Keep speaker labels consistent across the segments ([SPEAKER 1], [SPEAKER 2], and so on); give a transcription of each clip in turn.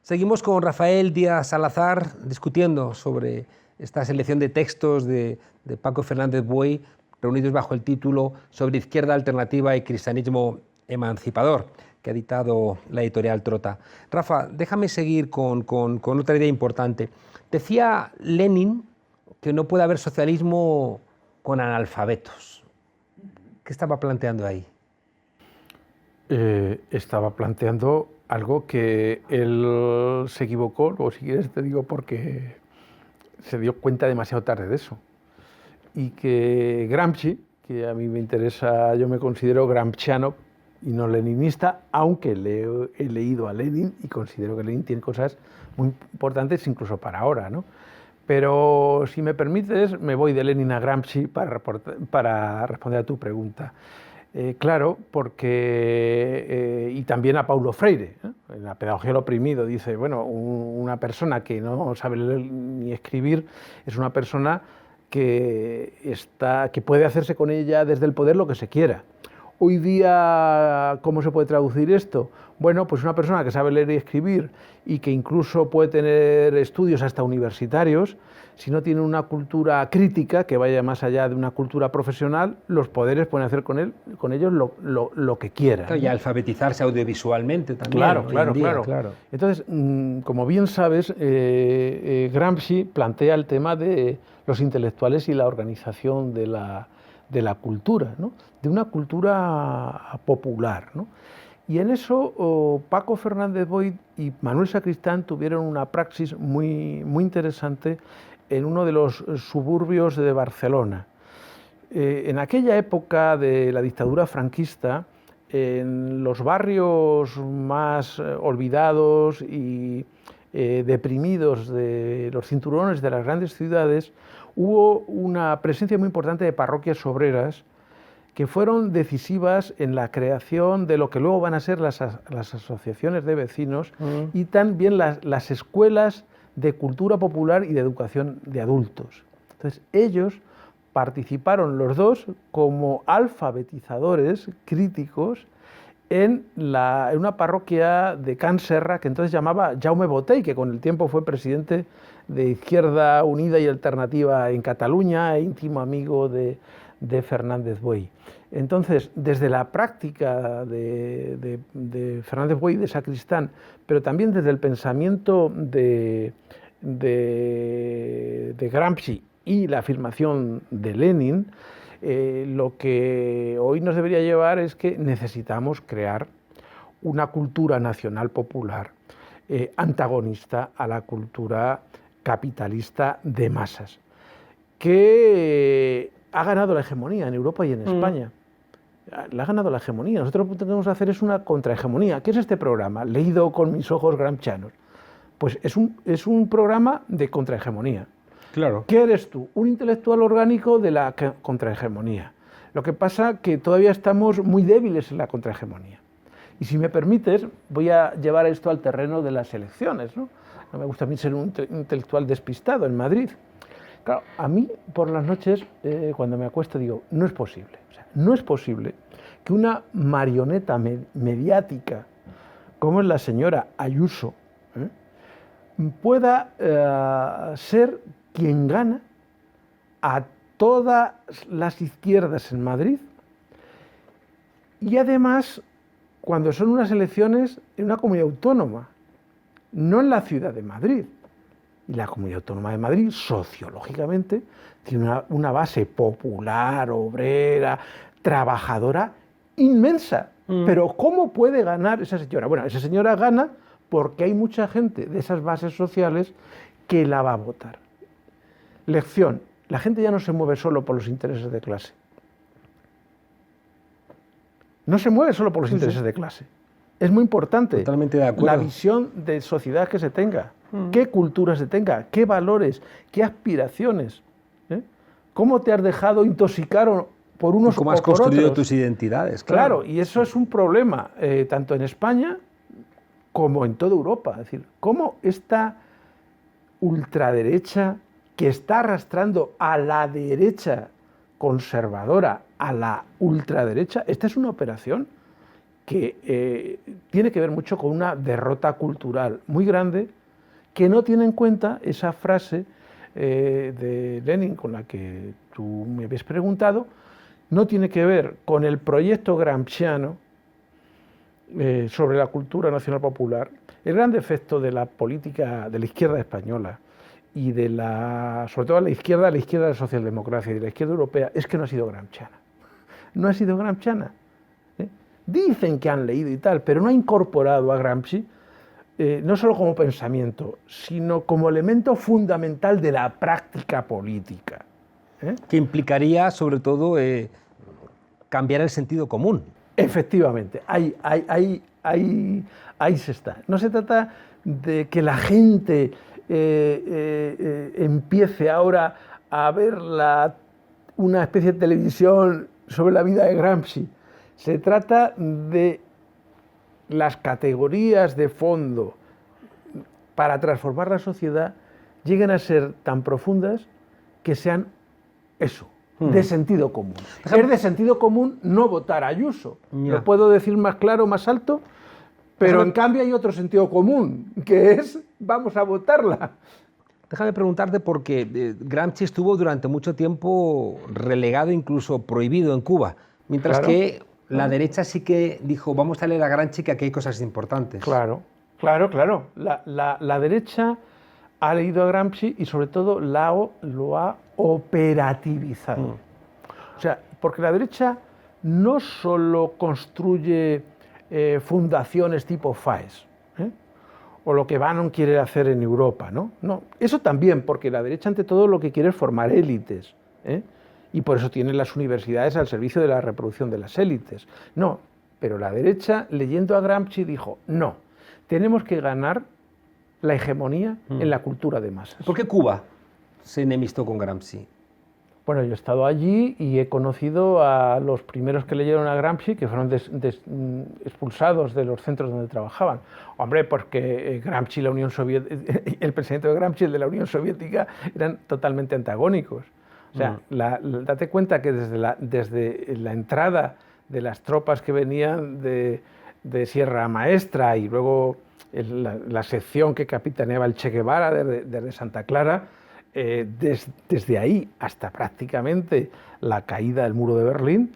[SPEAKER 1] Seguimos con Rafael Díaz Salazar discutiendo sobre esta selección de textos de Paco Fernández Buey, reunidos bajo el título Sobre izquierda alternativa y cristianismo emancipador, que ha editado la editorial Trota. Rafa, déjame seguir con otra idea importante. Decía Lenin que no puede haber socialismo con analfabetos. ¿Qué estaba planteando ahí?
[SPEAKER 2] Estaba planteando algo que él se equivocó, o si quieres te digo porque se dio cuenta demasiado tarde de eso. Y que Gramsci, que a mí me interesa, yo me considero gramsciano y no leninista, aunque he leído a Lenin y considero que Lenin tiene cosas muy importantes incluso para ahora, ¿no? Pero si me permites, me voy de Lenin a Gramsci para responder a tu pregunta. Claro, porque, y también a Paulo Freire, ¿eh? En la pedagogía del oprimido dice, bueno, una persona que no sabe leer ni escribir es una persona que puede hacerse con ella desde el poder lo que se quiera. Hoy día, ¿cómo se puede traducir esto? Bueno, pues una persona que sabe leer y escribir y que incluso puede tener estudios hasta universitarios, si no tiene una cultura crítica que vaya más allá de una cultura profesional, los poderes pueden hacer con ellos lo que quieran.
[SPEAKER 1] Claro, y alfabetizarse audiovisualmente también.
[SPEAKER 2] Claro. Entonces, como bien sabes, Gramsci plantea el tema de los intelectuales y la organización de la cultura, ¿no? De una cultura popular, ¿no? Y en eso Paco Fernández Buey y Manuel Sacristán tuvieron una praxis muy interesante en uno de los suburbios de Barcelona. En aquella época de la dictadura franquista, en los barrios más olvidados y deprimidos de los cinturones de las grandes ciudades, hubo una presencia muy importante de parroquias obreras que fueron decisivas en la creación de lo que luego van a ser las asociaciones de vecinos y también las escuelas de cultura popular y de educación de adultos. Entonces, ellos participaron los dos como alfabetizadores críticos en una parroquia de Can Serra que entonces llamaba Jaume Botey, que con el tiempo fue presidente de Izquierda Unida y Alternativa en Cataluña e íntimo amigo de Fernández Buey. Entonces, desde la práctica de Fernández Buey y de Sacristán, pero también desde el pensamiento de Gramsci y la afirmación de Lenin, lo que hoy nos debería llevar es que necesitamos crear una cultura nacional popular antagonista a la cultura capitalista de masas, que ha ganado la hegemonía en Europa y en España. La ha ganado la hegemonía. Nosotros lo que tenemos que hacer es una contrahegemonía. ¿Qué es este programa? Leído con mis ojos gramscianos. Pues es un programa de contrahegemonía.
[SPEAKER 1] Claro.
[SPEAKER 2] ¿Qué eres tú? Un intelectual orgánico de la contrahegemonía. Lo que pasa es que todavía estamos muy débiles en la contrahegemonía. Y si me permites, voy a llevar esto al terreno de las elecciones, ¿no? No me gusta a mí ser un intelectual despistado en Madrid. Claro, a mí por las noches, cuando me acuesto, digo, no es posible. O sea, no es posible que una marioneta mediática como es la señora Ayuso pueda ser quien gana a todas las izquierdas en Madrid y además cuando son unas elecciones en una comunidad autónoma, no en la ciudad de Madrid. Y la Comunidad Autónoma de Madrid, sociológicamente, tiene una base popular, obrera, trabajadora, inmensa. Pero ¿cómo puede ganar esa señora? Bueno, esa señora gana porque hay mucha gente de esas bases sociales que la va a votar. Lección, la gente ya no se mueve solo por los intereses de clase. No se mueve solo por los intereses de clase. Es muy importante.
[SPEAKER 1] Totalmente de acuerdo.
[SPEAKER 2] La visión de sociedad que se tenga, qué cultura se tenga, qué valores, qué aspiraciones, cómo te has dejado intoxicar por unos o por otros.
[SPEAKER 1] ¿Cómo has construido tus identidades?
[SPEAKER 2] Claro, y eso es un problema, tanto en España como en toda Europa. Es decir, cómo esta ultraderecha que está arrastrando a la derecha conservadora, a la ultraderecha, esta es una operación que tiene que ver mucho con una derrota cultural muy grande, que no tiene en cuenta esa frase de Lenin con la que tú me habías preguntado, no tiene que ver con el proyecto gramsciano sobre la cultura nacional popular. El gran defecto de la política de la izquierda española y sobre todo la izquierda de la socialdemocracia y de la izquierda europea, es que no ha sido gramsciana. No ha sido gramsciana. Dicen que han leído y tal, pero no ha incorporado a Gramsci no solo como pensamiento, sino como elemento fundamental de la práctica política.
[SPEAKER 1] Que implicaría, sobre todo, cambiar el sentido común.
[SPEAKER 2] Efectivamente, ahí se está. No se trata de que la gente empiece ahora a ver una especie de televisión sobre la vida de Gramsci. Se trata de las categorías de fondo para transformar la sociedad lleguen a ser tan profundas que sean eso, de sentido común. Es de sentido común no votar a Ayuso. Lo puedo decir más claro, más alto, pero en cambio hay otro sentido común, que es vamos a votarla.
[SPEAKER 1] Déjame preguntarte porque Gramsci estuvo durante mucho tiempo relegado, incluso prohibido en Cuba, mientras que la derecha sí que dijo, vamos a leer a Gramsci que aquí hay cosas importantes.
[SPEAKER 2] Claro. La derecha ha leído a Gramsci y sobre todo lo ha operativizado. O sea, porque la derecha no solo construye fundaciones tipo FAES, o lo que Bannon quiere hacer en Europa, ¿no? No, eso también, porque la derecha ante todo lo que quiere es formar élites, y por eso tiene las universidades al servicio de la reproducción de las élites. No, pero la derecha, leyendo a Gramsci, dijo, no, tenemos que ganar la hegemonía en la cultura de masas.
[SPEAKER 1] ¿Por qué Cuba se enemistó con Gramsci?
[SPEAKER 2] Bueno, yo he estado allí y he conocido a los primeros que leyeron a Gramsci, que fueron expulsados de los centros donde trabajaban. Hombre, porque Gramsci y la Unión Soviética, el presidente de Gramsci y el de la Unión Soviética eran totalmente antagónicos. O sea, date cuenta que desde la entrada de las tropas que venían de Sierra Maestra y luego la sección que capitaneaba el Che Guevara desde Santa Clara, desde ahí hasta prácticamente la caída del muro de Berlín,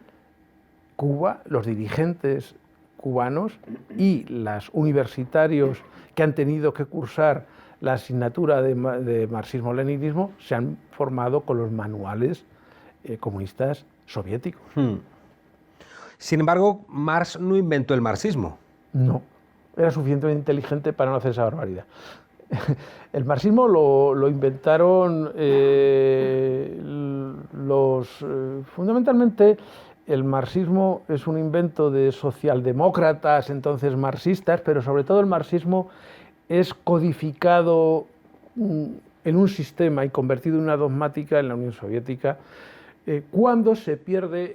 [SPEAKER 2] Cuba, los dirigentes cubanos y los universitarios que han tenido que cursar la asignatura de marxismo-leninismo se han formado con los manuales comunistas soviéticos.
[SPEAKER 1] Sin embargo, Marx no inventó el marxismo.
[SPEAKER 2] No, era suficientemente inteligente para no hacer esa barbaridad. El marxismo lo inventaron fundamentalmente el marxismo es un invento de socialdemócratas, entonces marxistas, pero sobre todo el marxismo es codificado en un sistema y convertido en una dogmática en la Unión Soviética cuando se pierde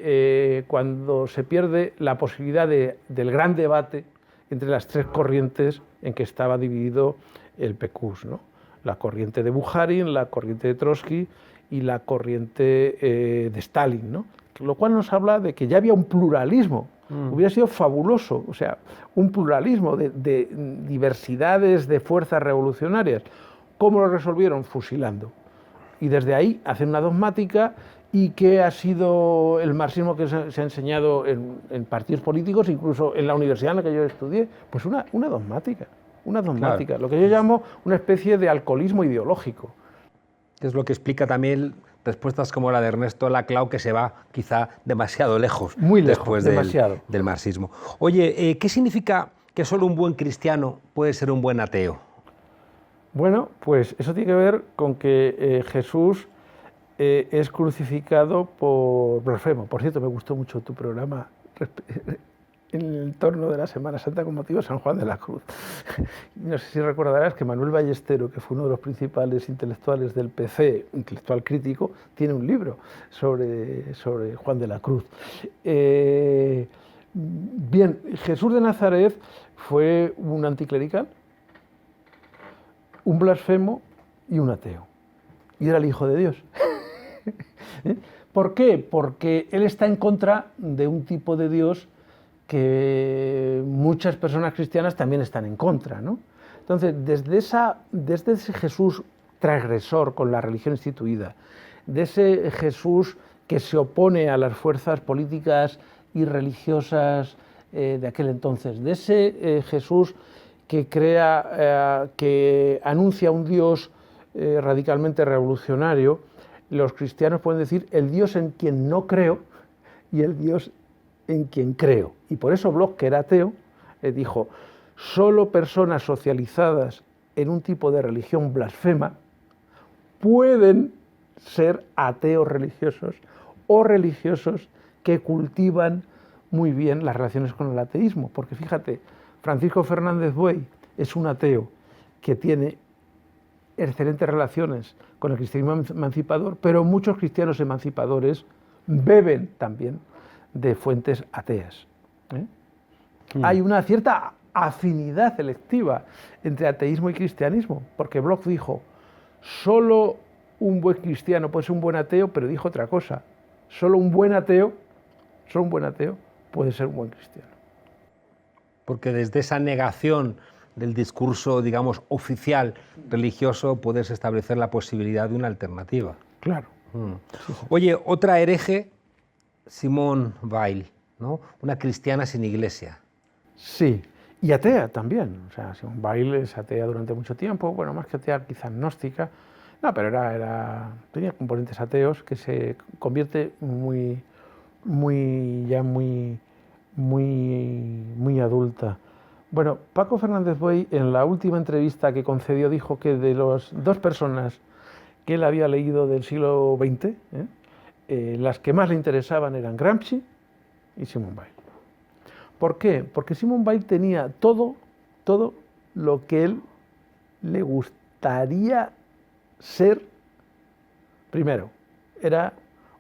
[SPEAKER 2] la posibilidad del gran debate entre las tres corrientes en que estaba dividido el PQS, ¿no? La corriente de Bukharin, la corriente de Trotsky y la corriente de Stalin, ¿no? Lo cual nos habla de que ya había un pluralismo. Hubiera sido fabuloso, o sea, un pluralismo de diversidades de fuerzas revolucionarias. ¿Cómo lo resolvieron? Fusilando. Y desde ahí hacen una dogmática. ¿Y qué ha sido el marxismo que se ha enseñado en partidos políticos, incluso en la universidad en la que yo estudié? Pues una dogmática, claro. Lo que yo llamo una especie de alcoholismo ideológico.
[SPEAKER 1] Es lo que explica también respuestas como la de Ernesto Laclau, que se va quizá demasiado lejos.
[SPEAKER 2] Muy lejos,
[SPEAKER 1] después
[SPEAKER 2] demasiado.
[SPEAKER 1] Del marxismo. Oye, ¿qué significa que solo un buen cristiano puede ser un buen ateo?
[SPEAKER 2] Bueno, pues eso tiene que ver con que Jesús es crucificado por blasfemo. Por cierto, me gustó mucho tu programa en el entorno de la Semana Santa con motivo de San Juan de la Cruz. No sé si recordarás que Manuel Ballestero, que fue uno de los principales intelectuales del PC, intelectual crítico, tiene un libro sobre Juan de la Cruz. Bien, Jesús de Nazaret fue un anticlerical, un blasfemo y un ateo. Y era el Hijo de Dios. ¿Por qué? Porque él está en contra de un tipo de Dios que muchas personas cristianas también están en contra, ¿no? Entonces, desde ese Jesús transgresor con la religión instituida, de ese Jesús que se opone a las fuerzas políticas y religiosas de aquel entonces, de ese Jesús que que anuncia un Dios radicalmente revolucionario, los cristianos pueden decir el Dios en quien no creo y el Dios en quien creo. Y por eso Bloch, que era ateo, dijo, solo personas socializadas en un tipo de religión blasfema pueden ser ateos religiosos o religiosos que cultivan muy bien las relaciones con el ateísmo. Porque fíjate, Francisco Fernández Buey es un ateo que tiene excelentes relaciones con el cristianismo emancipador, pero muchos cristianos emancipadores beben también de fuentes ateas. Hay una cierta afinidad electiva entre ateísmo y cristianismo, porque Bloch dijo, solo un buen cristiano puede ser un buen ateo, pero dijo otra cosa, solo un buen ateo puede ser un buen cristiano.
[SPEAKER 1] Porque desde esa negación del discurso, digamos, oficial religioso, puedes establecer la posibilidad de una alternativa.
[SPEAKER 2] Claro.
[SPEAKER 1] Sí. Oye, otra hereje, Simone Weil, ¿no? Una cristiana sin iglesia.
[SPEAKER 2] Sí, y atea también. O sea, Simone Weil es atea durante mucho tiempo, bueno, más que atea, quizás gnóstica. No, pero tenía componentes ateos que se convierte muy adulta. Bueno, Paco Fernández Buey, en la última entrevista que concedió, dijo que de las dos personas que él había leído del siglo XX, las que más le interesaban eran Gramsci y Simone Weil. ¿Por qué? Porque Simone Weil tenía todo lo que él le gustaría ser. Primero, era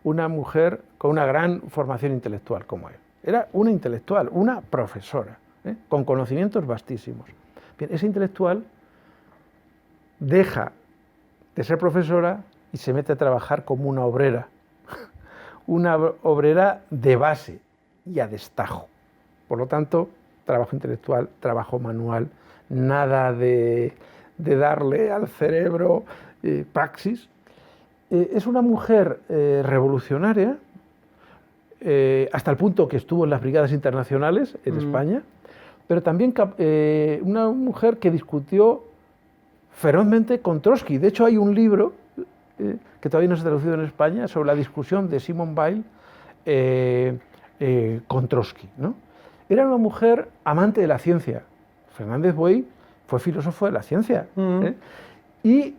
[SPEAKER 2] una mujer con una gran formación intelectual como él. Era una intelectual, una profesora, con conocimientos vastísimos. Bien, ese intelectual deja de ser profesora y se mete a trabajar como una obrera de base y a destajo. Por lo tanto, trabajo intelectual, trabajo manual, nada de darle al cerebro praxis. Es una mujer revolucionaria, hasta el punto que estuvo en las brigadas internacionales en España, pero también una mujer que discutió ferozmente con Trotsky. De hecho, hay un libro que todavía no se ha traducido en España sobre la discusión de Simone Weil con Trotsky, ¿no? Era una mujer amante de la ciencia. Fernández Buey fue filósofo de la ciencia. Y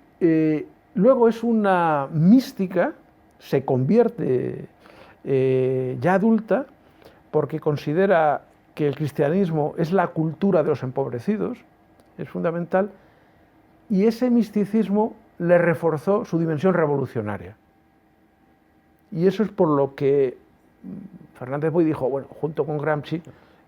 [SPEAKER 2] luego es una mística, se convierte ya adulta, porque considera que el cristianismo es la cultura de los empobrecidos, es fundamental, y ese misticismo le reforzó su dimensión revolucionaria. Y eso es por lo que Fernández Buey dijo, bueno, junto con Gramsci,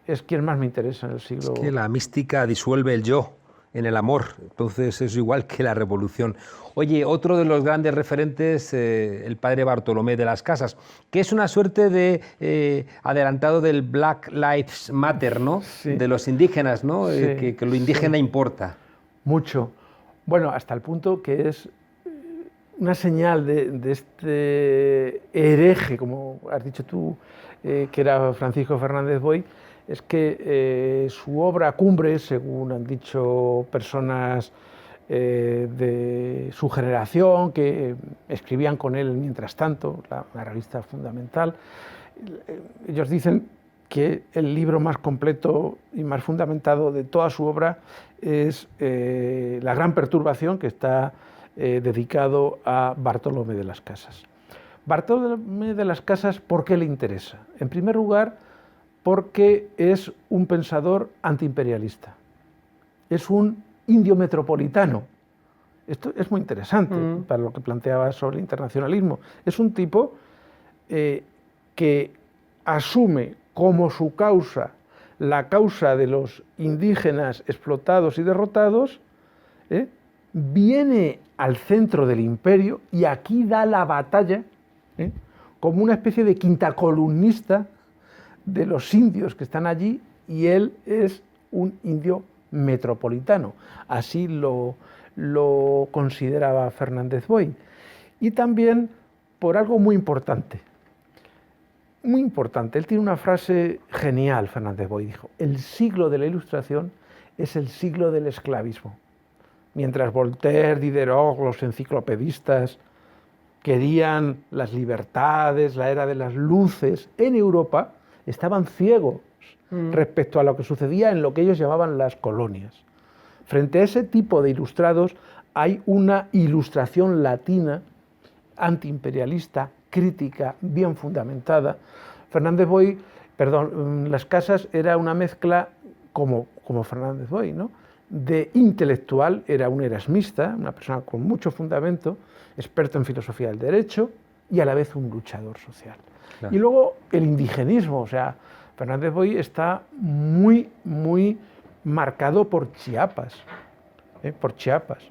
[SPEAKER 2] es quien más me interesa en el siglo...
[SPEAKER 1] Es que la mística disuelve el yo en el amor, entonces es igual que la revolución. Oye, otro de los grandes referentes, el padre Bartolomé de las Casas, que es una suerte de adelantado del Black Lives Matter, ¿no? Sí. De los indígenas, ¿no? Sí, que lo indígena importa.
[SPEAKER 2] Mucho. Bueno, hasta el punto que es una señal de este hereje, como has dicho tú, que era Francisco Fernández Buey, es que su obra cumbre, según han dicho personas de su generación que escribían con él mientras tanto, la revista Fundamental, ellos dicen que el libro más completo y más fundamentado de toda su obra es La Gran Perturbación, que está dedicado a Bartolomé de las Casas. Bartolomé de las Casas, ¿por qué le interesa? En primer lugar, porque es un pensador antiimperialista, es un indio metropolitano. Esto es muy interesante para lo que planteaba sobre el internacionalismo. Es un tipo que asume como su causa la causa de los indígenas explotados y derrotados, viene al centro del imperio y aquí da la batalla como una especie de quinta columnista de los indios que están allí y él es un indio metropolitano. Así lo consideraba Fernández Boy. Y también por algo muy importante. Muy importante. Él tiene una frase genial, Fernández Boy. Dijo, el siglo de la Ilustración es el siglo del esclavismo. Mientras Voltaire, Diderot, los enciclopedistas querían las libertades, la era de las luces, en Europa estaban ciegos respecto a lo que sucedía en lo que ellos llamaban las colonias. Frente a ese tipo de ilustrados hay una ilustración latina, antiimperialista, crítica, bien fundamentada. Fernández Boy, Las Casas era una mezcla como Fernández Boy, ¿no? De intelectual, era un erasmista, una persona con mucho fundamento, experto en filosofía del derecho y a la vez un luchador social. Claro. Y luego el indigenismo, o sea, Fernández Boy está muy marcado por Chiapas, por Chiapas.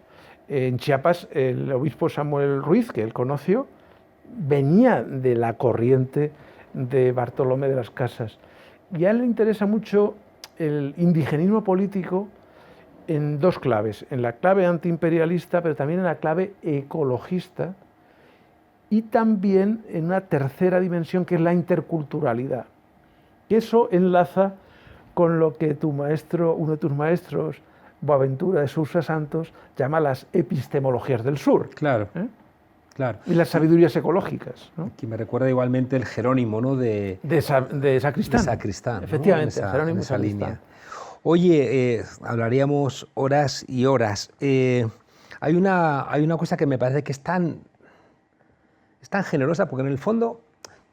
[SPEAKER 2] En Chiapas el obispo Samuel Ruiz, que él conoció, venía de la corriente de Bartolomé de las Casas. Y a él le interesa mucho el indigenismo político en dos claves, en la clave antiimperialista, pero también en la clave ecologista y también en una tercera dimensión que es la interculturalidad. Eso enlaza con lo que tu maestro, uno de tus maestros, Boaventura de Sousa Santos, llama las epistemologías del sur.
[SPEAKER 1] Claro. Claro.
[SPEAKER 2] Y las sabidurías ecológicas, ¿no?
[SPEAKER 1] Que me recuerda igualmente el Jerónimo, ¿no? De Sacristán.
[SPEAKER 2] De Sacristán, efectivamente,
[SPEAKER 1] ¿no?
[SPEAKER 2] Jerónimo
[SPEAKER 1] en esa
[SPEAKER 2] Sacristán.
[SPEAKER 1] Línea. Oye, hablaríamos horas y horas. Hay una cosa que me parece que es tan generosa, porque en el fondo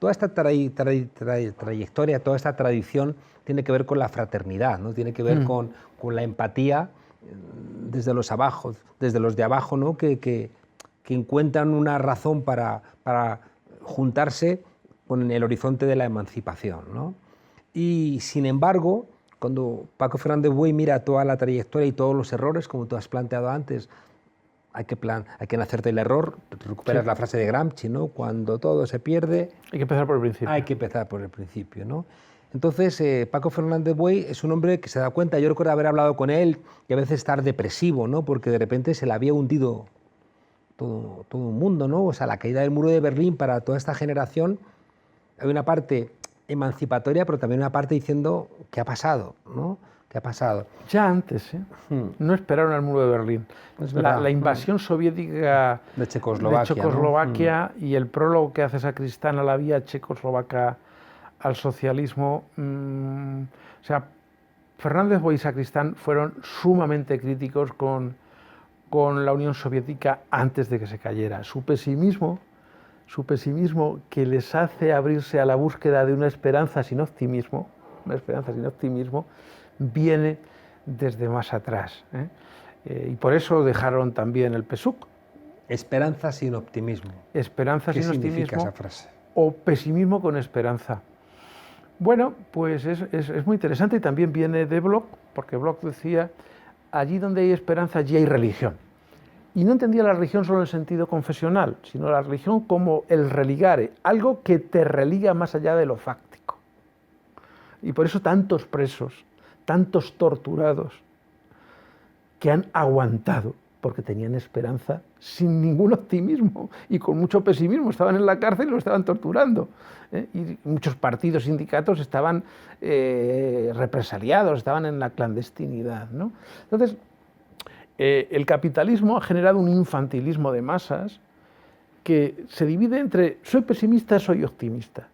[SPEAKER 1] toda esta trayectoria, toda esta tradición tiene que ver con la fraternidad, ¿no? Tiene que ver con la empatía desde los de abajo, ¿no? que encuentran una razón para juntarse con el horizonte de la emancipación, ¿no? Y sin embargo, cuando Paco Fernández Buey mira toda la trayectoria y todos los errores, como tú has planteado antes, hay que nacer del error, recuperas la frase de Gramsci, ¿no? Cuando todo se pierde...
[SPEAKER 2] Hay que empezar por el principio.
[SPEAKER 1] Hay que empezar por el principio, ¿no? Entonces, Paco Fernández Buey es un hombre que se da cuenta, yo recuerdo haber hablado con él y a veces estar depresivo, ¿no? Porque de repente se le había hundido todo un mundo, ¿no? O sea, la caída del muro de Berlín para toda esta generación, hay una parte emancipatoria, pero también una parte diciendo ¿qué ha pasado?, ¿no? ¿Qué ha pasado?
[SPEAKER 2] Ya antes, ¿eh? No esperaron al muro de Berlín. La invasión soviética
[SPEAKER 1] de Checoslovaquia,
[SPEAKER 2] ¿no? Y el prólogo que hace Sacristán a la vía checoslovaca al socialismo. O sea, Fernández Boy y Sacristán fueron sumamente críticos con la Unión Soviética antes de que se cayera. Su pesimismo que les hace abrirse a la búsqueda de una esperanza sin optimismo, viene desde más atrás, ¿eh? Y por eso dejaron también el PSUC.
[SPEAKER 1] Esperanza sin optimismo.
[SPEAKER 2] Esperanza sin optimismo.
[SPEAKER 1] ¿Qué significa esa frase?
[SPEAKER 2] O pesimismo con esperanza. Bueno, pues es muy interesante y también viene de Bloch, porque Bloch decía, allí donde hay esperanza, allí hay religión. Y no entendía la religión solo en el sentido confesional, sino la religión como el religare, algo que te religa más allá de lo fáctico. Y por eso tantos presos, tantos torturados, que han aguantado, porque tenían esperanza sin ningún optimismo y con mucho pesimismo, estaban en la cárcel y lo estaban torturando. Y muchos partidos, sindicatos estaban represaliados, estaban en la clandestinidad, ¿no? Entonces, el capitalismo ha generado un infantilismo de masas que se divide entre soy pesimista, soy optimista.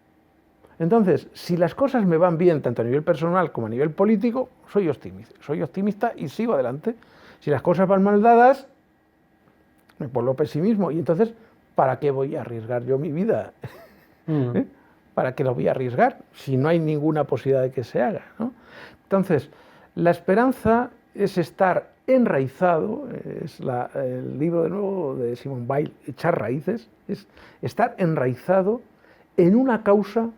[SPEAKER 2] Entonces, si las cosas me van bien, tanto a nivel personal como a nivel político, soy optimista y sigo adelante. Si las cosas van mal dadas, me pongo pesimismo. Y entonces, ¿para qué voy a arriesgar yo mi vida? ¿Para qué lo voy a arriesgar si no hay ninguna posibilidad de que se haga, ¿no? Entonces, la esperanza es estar enraizado, es el libro de nuevo de Simone Weil, Echar raíces, es estar enraizado en una causa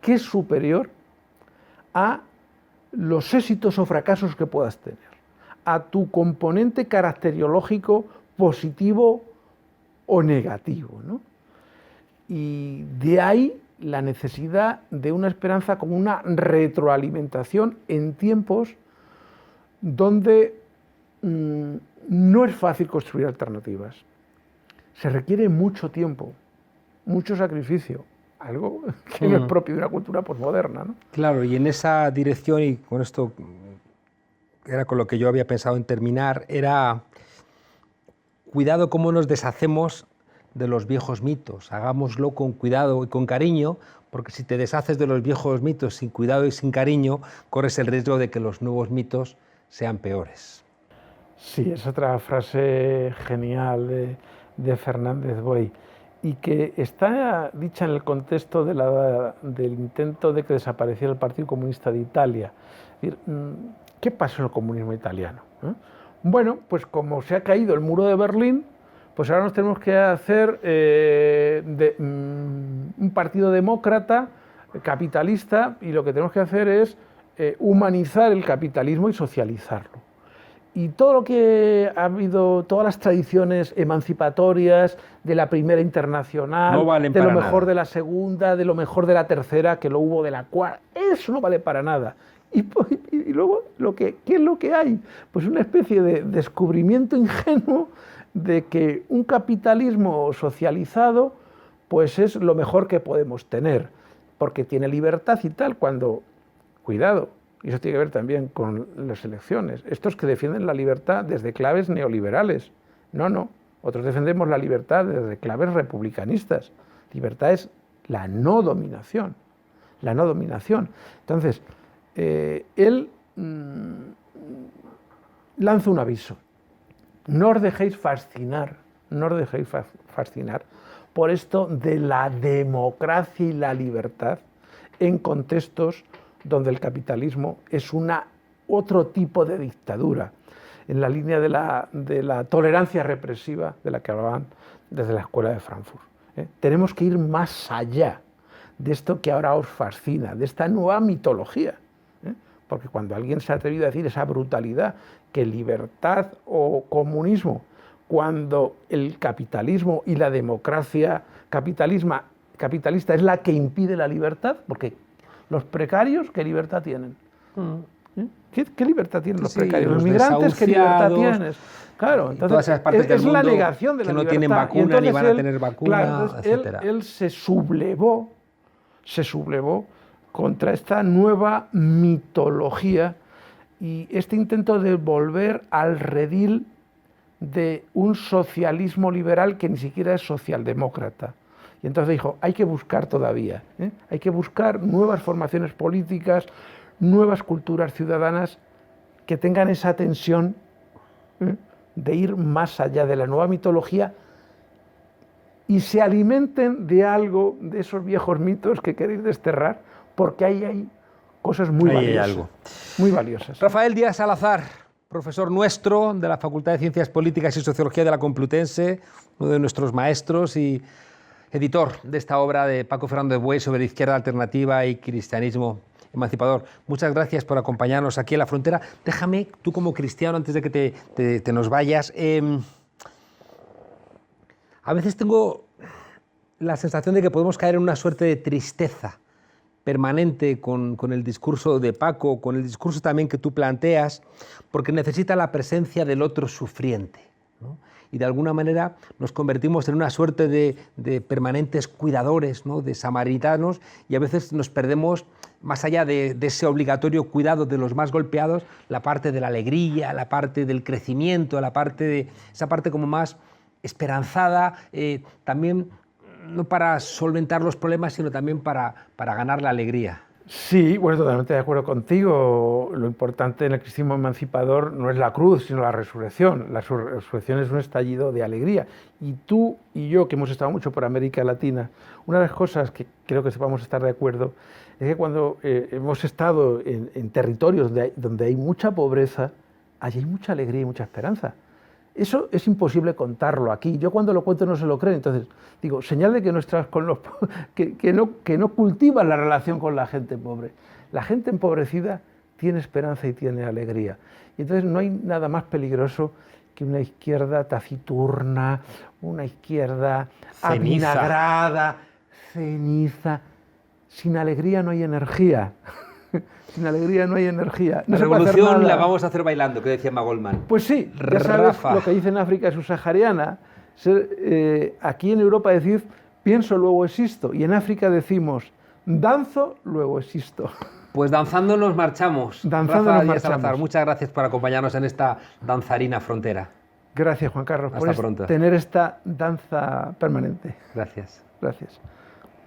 [SPEAKER 2] que es superior a los éxitos o fracasos que puedas tener, a tu componente caracteriológico positivo o negativo, ¿no? Y de ahí la necesidad de una esperanza como una retroalimentación en tiempos donde no es fácil construir alternativas. Se requiere mucho tiempo, mucho sacrificio, algo que no es propio de una cultura posmoderna, ¿no?
[SPEAKER 1] Claro, y en esa dirección, y con esto era con lo que yo había pensado en terminar, era cuidado cómo nos deshacemos de los viejos mitos, hagámoslo con cuidado y con cariño, porque si te deshaces de los viejos mitos sin cuidado y sin cariño, corres el riesgo de que los nuevos mitos sean peores.
[SPEAKER 2] Sí, es otra frase genial de Fernández Buey, y que está dicha en el contexto del intento de que desapareciera el Partido Comunista de Italia. Es decir, ¿qué pasó en el comunismo italiano? Bueno, pues como se ha caído el muro de Berlín, pues ahora nos tenemos que hacer un partido demócrata, capitalista, y lo que tenemos que hacer es humanizar el capitalismo y socializarlo. Y todo lo que ha habido, todas las tradiciones emancipatorias de la primera internacional,
[SPEAKER 1] no valen
[SPEAKER 2] de lo
[SPEAKER 1] para
[SPEAKER 2] mejor
[SPEAKER 1] nada.
[SPEAKER 2] de la segunda, de lo mejor de la tercera, que lo hubo de la cuarta, eso no vale para nada. Y luego, ¿qué es lo que hay? Pues una especie de descubrimiento ingenuo de que un capitalismo socializado pues es lo mejor que podemos tener, porque tiene libertad y tal, cuando, cuidado, y eso tiene que ver también con las elecciones, estos que defienden la libertad desde claves neoliberales, no, otros defendemos la libertad desde claves republicanistas. Libertad es la no dominación, Entonces, él lanza un aviso: no os dejéis fascinar por esto de la democracia y la libertad en contextos donde el capitalismo es otro tipo de dictadura, en la línea de la tolerancia represiva de la que hablaban desde la Escuela de Frankfurt. Tenemos que ir más allá de esto que ahora os fascina, de esta nueva mitología. Porque cuando alguien se ha atrevido a decir esa brutalidad, que libertad o comunismo, cuando el capitalismo y la democracia capitalista es la que impide la libertad, porque los precarios, ¿qué libertad tienen? ¿Qué libertad tienen los precarios? Los migrantes, ¿qué libertad tienen? Claro, entonces
[SPEAKER 1] todas esas partes del
[SPEAKER 2] es la
[SPEAKER 1] mundo
[SPEAKER 2] negación de la
[SPEAKER 1] que no
[SPEAKER 2] libertad.
[SPEAKER 1] tienen vacuna ni van a tener vacuna,
[SPEAKER 2] claro,
[SPEAKER 1] etcétera.
[SPEAKER 2] Él se sublevó contra esta nueva mitología y este intento de volver al redil de un socialismo liberal que ni siquiera es socialdemócrata. Y entonces dijo, hay que buscar todavía, hay que buscar nuevas formaciones políticas, nuevas culturas ciudadanas que tengan esa tensión de ir más allá de la nueva mitología y se alimenten de algo, de esos viejos mitos que queréis desterrar, porque ahí hay cosas muy valiosas. Muy valiosas.
[SPEAKER 1] Rafael Díaz Salazar, profesor nuestro de la Facultad de Ciencias Políticas y Sociología de la Complutense, uno de nuestros maestros y editor de esta obra de Paco Fernández Buey sobre izquierda alternativa y cristianismo emancipador. Muchas gracias por acompañarnos aquí en La Frontera. Déjame, tú como cristiano, antes de que te nos vayas, a veces tengo la sensación de que podemos caer en una suerte de tristeza permanente con el discurso de Paco, con el discurso también que tú planteas, porque necesita la presencia del otro sufriente, ¿no? Y de alguna manera nos convertimos en una suerte de permanentes cuidadores, ¿no? De samaritanos, y a veces nos perdemos, más allá de ese obligatorio cuidado de los más golpeados, la parte de la alegría, la parte del crecimiento, esa parte como más esperanzada, también no para solventar los problemas, sino también para ganar la alegría.
[SPEAKER 2] Sí, bueno, totalmente de acuerdo contigo. Lo importante en el cristianismo emancipador no es la cruz, sino la resurrección. La resurrección es un estallido de alegría. Y tú y yo, que hemos estado mucho por América Latina, una de las cosas que creo que vamos a estar de acuerdo es que cuando hemos estado en territorios donde hay mucha pobreza, allí hay mucha alegría y mucha esperanza. Eso es imposible contarlo aquí. Yo cuando lo cuento no se lo creen. Entonces, digo, señal de que no estás con los que no cultivas la relación con la gente pobre. La gente empobrecida tiene esperanza y tiene alegría. Y entonces no hay nada más peligroso que una izquierda taciturna, una izquierda avinagrada, ceniza, sin alegría no hay energía. Sin alegría no hay energía. No
[SPEAKER 1] la revolución la vamos a hacer bailando, que decía Goldman.
[SPEAKER 2] Pues sí, ya sabes lo que dice en África subsahariana. Aquí en Europa decís, pienso, luego existo. Y en África decimos, danzo, luego existo.
[SPEAKER 1] Pues danzando nos marchamos.
[SPEAKER 2] Danzando nos marchamos.
[SPEAKER 1] Salazar, muchas gracias por acompañarnos en esta danzarina frontera.
[SPEAKER 2] Gracias, Juan Carlos,
[SPEAKER 1] Hasta pronto.
[SPEAKER 2] Tener esta danza permanente.
[SPEAKER 1] Gracias.
[SPEAKER 2] Gracias.